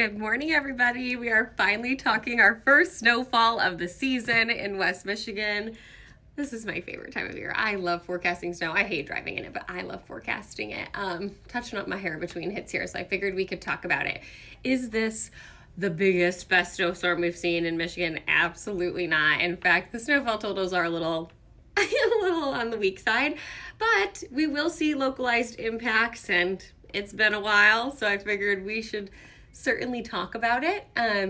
Good morning, everybody. We are finally talking our first snowfall of the season in West Michigan. This is my favorite time of year. I love forecasting snow. I hate driving in it, but I love forecasting it. Touching up my hair between hits here, so I figured we could talk about it. Is this the biggest, best snowstorm we've seen in Michigan? Absolutely not. In fact, the snowfall totals are a little on the weak side, but we will see localized impacts, and it's been a while, so I figured we should certainly talk about it.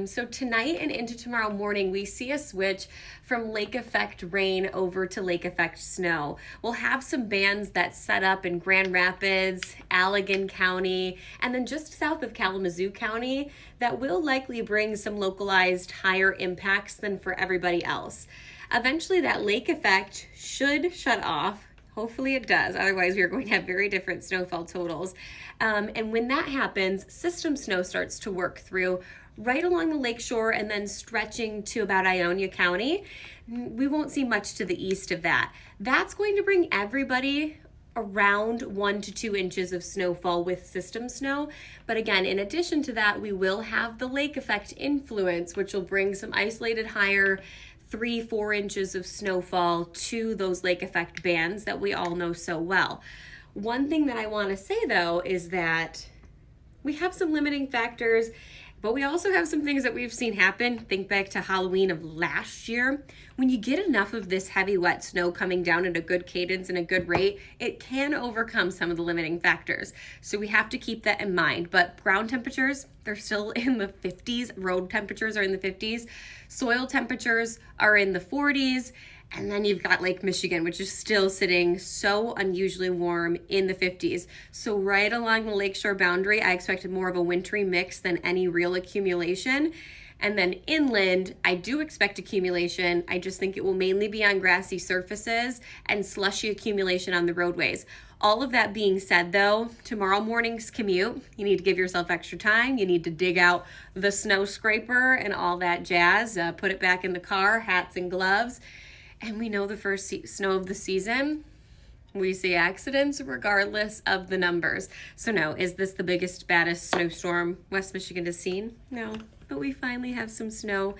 So tonight and into tomorrow morning, we see a switch from lake effect rain over to lake effect snow. We'll have some bands that set up in Grand Rapids, Allegan County, and then just south of Kalamazoo County that will likely bring some localized higher impacts than for everybody else. Eventually that lake effect should shut off. Hopefully it does. Otherwise, we are going to have very different snowfall totals. And when that happens, system snow starts to work through right along the lakeshore and then stretching to about Ionia County. We won't see much to the east of that. That's going to bring everybody around 1 to 2 inches of snowfall with system snow. But again, in addition to that, we will have the lake effect influence, which will bring some isolated higher 3-4 inches of snowfall to those lake effect bands that we all know so well. One thing that I want to say though is that we have some limiting factors, but we also have some things that we've seen happen. Think back to Halloween of last year. When you get enough of this heavy wet snow coming down at a good cadence and a good rate, it can overcome some of the limiting factors. So we have to keep that in mind. But ground temperatures, they're still in the 50s. Road temperatures are in the 50s. Soil temperatures are in the 40s. And then you've got Lake Michigan, which is still sitting so unusually warm in the 50s. So right along the lakeshore boundary, I expected more of a wintry mix than any real accumulation. And then inland, I do expect accumulation. I just think it will mainly be on grassy surfaces and slushy accumulation on the roadways. All of that being said though, tomorrow morning's commute, you need to give yourself extra time. You need to dig out the snow scraper and all that jazz, put it back in the car, hats and gloves. And we know the first snow of the season, we see accidents regardless of the numbers. So no, is this the biggest, baddest snowstorm West Michigan has seen? No, but we finally have some snow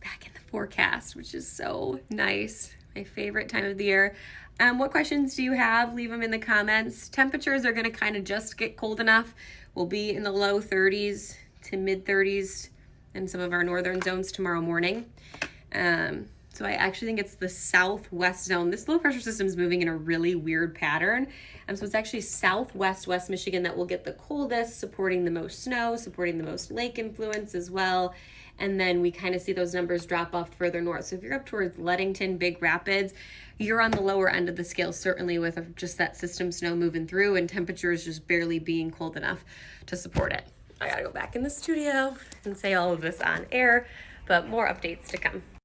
back in the forecast, which is so nice. My favorite time of the year. What questions do you have? Leave them in the comments. Temperatures are going to kind of just get cold enough. We'll be in the low 30s to mid 30s in some of our northern zones tomorrow morning. So I actually think it's the southwest zone. This low pressure system is moving in a really weird pattern. So it's actually southwest West Michigan that will get the coldest, supporting the most snow, supporting the most lake influence as well. And then we kind of see those numbers drop off further north. So if you're up towards Leadington, Big Rapids, you're on the lower end of the scale, certainly with just that system snow moving through and temperatures just barely being cold enough to support it. I gotta go back in the studio and say all of this on air, but more updates to come.